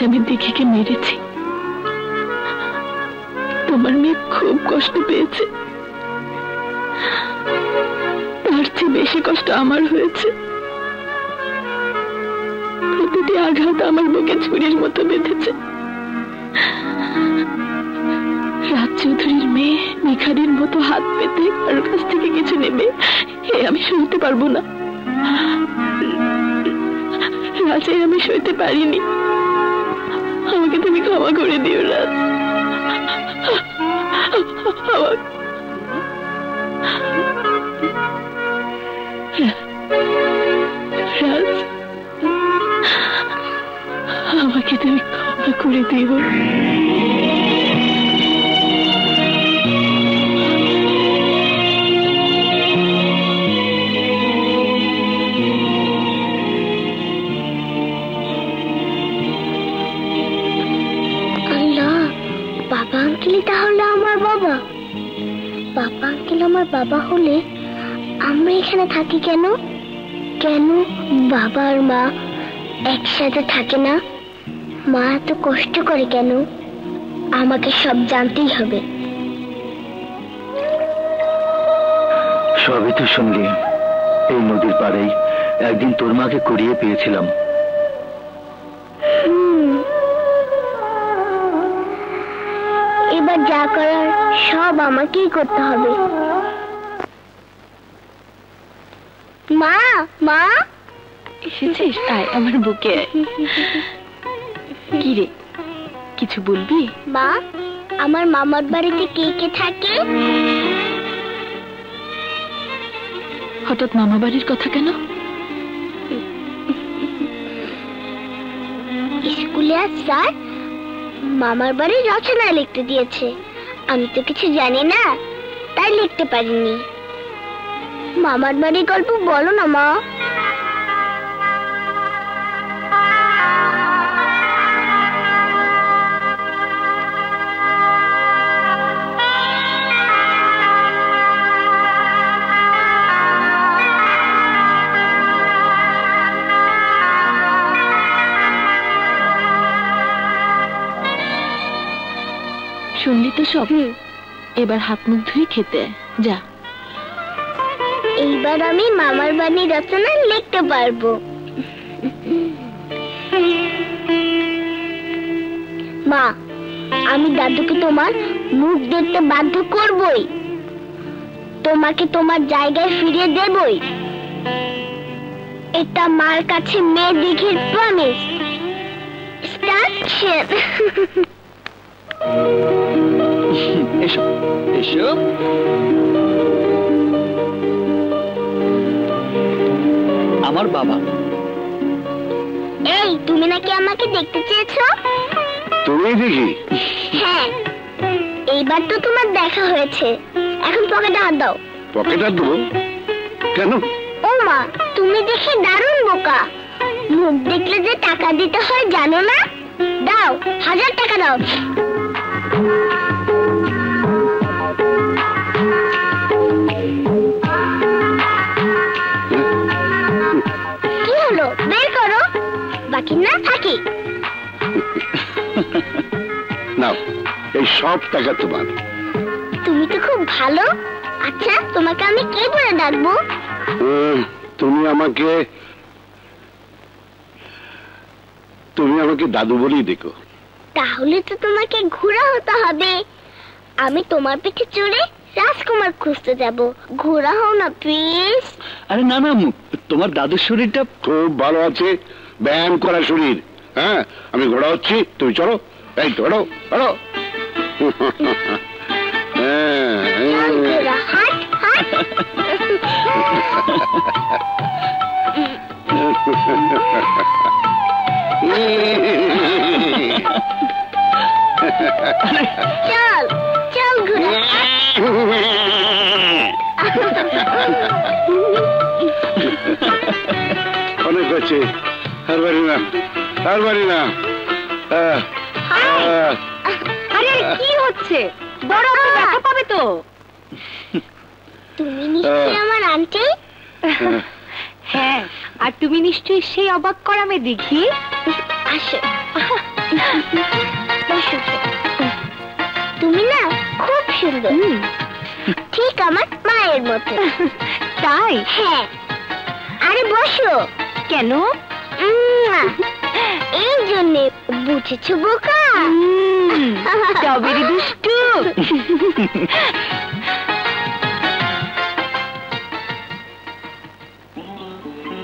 আমি দিঘিকে মেরেছি। তোমার মেয়ে খুব কষ্ট পেয়েছে, তার চেয়ে বেশি কষ্ট আমার হয়েছে। প্রতিটি আঘাত আমার বুকে ছুরির মতো বেঁধেছে। রাজ চৌধুরীর মেয়ে ভিখারির মতো হাত পেতে কারোর কাছ থেকে কিছু নেবে, আমি সইতে পারবো না। রাজে আমি সইতে পারিনি, আমাকে তুমি ক্ষমা করে দিও রাজ। রাজ, আমাকে তুমি ক্ষমা করে দিও। বাবা আঙ্কেলই তাহলে আমার বাবা? বাবা আঙ্কেল আমার বাবা হলে আমরা এখানে থাকি কেন? কেন বাবা আর মা একসাথে থাকে না? মা এত কষ্ট করে কেন? আমাকে সব জানতেই হবে। সবই তো শুনলি। এই নদীর পাড়েই একদিন তোর মাকে কুড়িয়ে পেয়েছিলাম। এবার যা করার সব আমাকেই করতে হবে। মা, মা এসেছিস? আয় আমার বুকে। কি রে, কিছু বলবি? মা, আমার মামার বাড়িতে কে কে থাকে? হঠাৎ মামা বাড়ির কথা কেন? স্কুলে আজ স্যার মামার বাড়ির রচনা লিখতে দিয়েছে। আমি তো কিছু জানি না, তাই লিখতে পারিনি। মামার বাড়ির গল্প বলো না মা। শুনলি তো সব? এবার হাত মুখ ধুয়ে খেতে যা। এইবার আমি মামার বাড়ির রচনা লিখতে পারবো। মা, আমি দাদুকে তোমার মুখ দেখতে বাধ্য করবই। তোমাকে তোমার জায়গায় ফিরিয়ে দেবই। এটা মার কাছে মেয়ে দিঘির প্রমিস। স্টার্ট। এসো এসো। আমার বাবা। এই, তুমি নাকি আমাকে দেখতে চেয়েছো? তুমি দেখি? হ্যাঁ, এইবার তো তোমার দেখা হয়েছে। এখন পকেটে হাত দাও। পকেটে হাত দেবো কেন? ও মা, তুমি দেখে দারুণ বোকা। মুখ দেখলে যে টাকা দিতে হয় জানো না? দাও, 1000 টাকা দাও। কি হলো, বের করো। বাকি না থাকি। নাও, এই সব টাকা তোমার। তুমি তো খুব ভালো। আচ্ছা, তোমাকে আমি কি বলে ডাকবো? তুমি আমাকে দাদু বলেই দেখো। তাহলে তো তোমাকে ঘোড়া হতে হবে। আমি তোমার পিঠে চড়ে রাজকুমার খুঁজতে যাব। ঘোড়া হও না প্লিজ। আরে না না, তোমার দাদুর শরীরটা খুব ভালো আছে, ব্যায়াম করা শরীর। হ্যাঁ, আমি ঘোড়া হচ্ছি, তুমি চলো। এই ধরো ধরো। ঘোড়া হাট হাট। চল চল ঘোড়া। অনেক হচ্ছে, আর বাড়ি না, আর বাড়ি না। আরে কি হচ্ছে? বড় দেখা পাবে তো। তুমি নিশ্চয়ই আমার আন্টি? হ্যাঁ, আর তুমি নিশ্চয়ই সেই অবাক করা মেয়ে দিঘি। আসো। তুমি না খুব সুন্দর, ঠিক আমার মায়ের মতো। তাই? হ্যাঁ। আরে বসো। কেন? এই জন্যে, বুঝেছো বোকা? তবেরই দুষ্টু।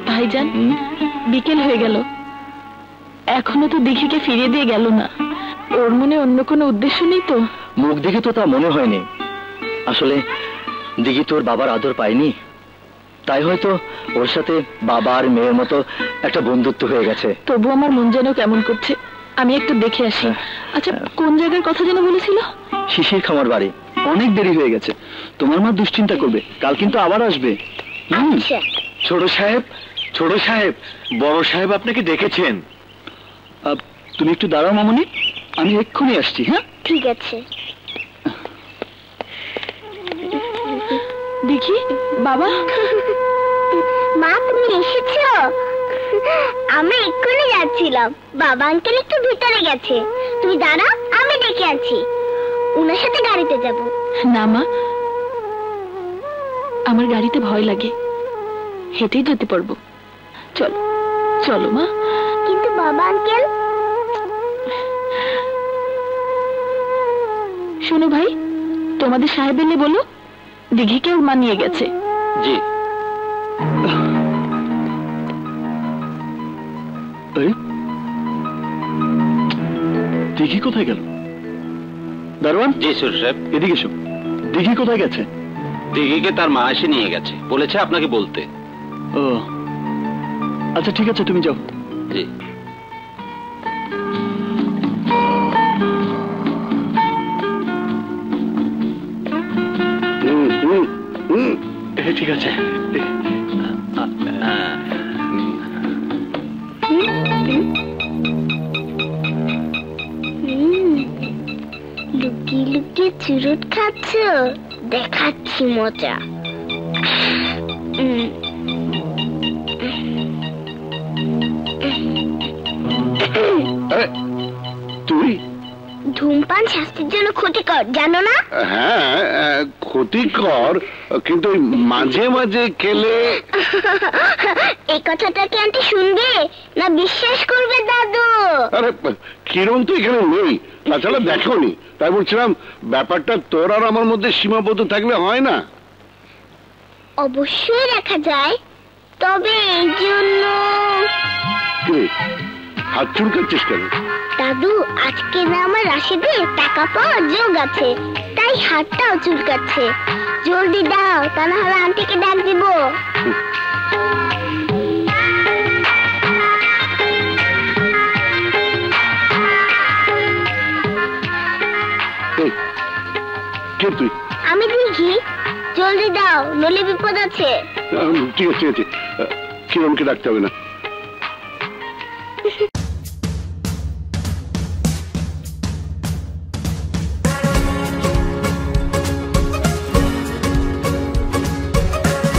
ভাইজান, বিকেল হয়ে গেল, এখনো তো দিঘিকে ফিরিয়ে দিয়ে গেল না। ওর মনে অন্য কোনো উদ্দেশ্য নেই তো? মুখ দেখে তো তা মনে হয়নি। আসলে দিঘি তোর বাবার আদর পায়নি, তাই হয়তো ওর সাথে বাবা আর মেয়ের মতো একটা বন্ধুত্ব হয়ে গেছে। তবু আমার মন যেন কেমন করছে, আমি একটু দেখে আসি। আচ্ছা, কোন জায়গার কথা যেন বলেছিল? শিশির খামার বাড়ি। অনেক দেরি হয়ে গেছে, তোমার মা দুশ্চিন্তা করবে, কাল কিন্তু আবার আসবে। ছোট সাহেব, ছোট সাহেব, বড় সাহেব আপনাকে ডেকেছেন। তুমি একটু দাঁড়াও মামনি, আমি এক্ষুনি আসছি। হ্যাঁ, ঠিক আছে। দেখি বাবা। মা, তুমি এসেছো? আমরা এক্ষুনি যাচ্ছিলাম, বাবা আঙ্কেল একটু ভিতরে গেছে। তুমি দাঁড়াও, আমি ডেকে আছি, উনার সাথে গাড়িতে যাব। না মা, আমার গাড়িতে ভয় লাগে, হেঁটেই যেতে পারবো। চলো চলো মা। কিন্তু বাবা আঙ্কেল। শোনো ভাই, তোমাদের সাহেব এলে বলো দিঘিকে ওর মা নিয়ে গেছে। জি। দিঘি কোথায় গেল? দারোয়ান। জি সুর সাহেব। এদিকে এসো। দিঘি কোথায় গেছে? দিঘিকে তার মা এসে নিয়ে গেছে, বলেছে আপনাকে বলতে। ও আচ্ছা, ঠিক আছে, তুমি যাও। জি। ঠিক আছে। লুকিয়ে লুকিয়ে চুরুট খাচ্ছ, দেখাচ্ছি মজা। তুই? ধূমপান স্বাস্থ্যের জন্য ক্ষতিকর, জানো না? হ্যাঁ, ক্ষতিকর, কিন্তু মাঝে মাঝে খেলে। এই কথাটা কি আন্টি শুনবে না বিশ্বাস করবে দাদু? আরে কিরণ তো এখানে নেই, তাছাড়া দেখোনি, তাই বলছিলাম ব্যাপারটা তোর আর আমার মধ্যে সীমাবদ্ধ থাকলে হয় না। অবশ্যই দেখা যায়, তবে এই জন্য। হাত চুলকাচ্ছিস কেন? দাদু, আজকে না আমার রাশিতে টাকা পাওয়ার যোগ আছে, তাই হাতটাও চুলকাচ্ছে। জলদি দাও, তা না হলে আন্টিকে ডাক দিব। কে তুই? আমি দিঘি, জলদি দাও, নইলে বিপদ আছে। ঠিক আছে, ঠিক আছে, কিরণকে ডাকতে হবে না।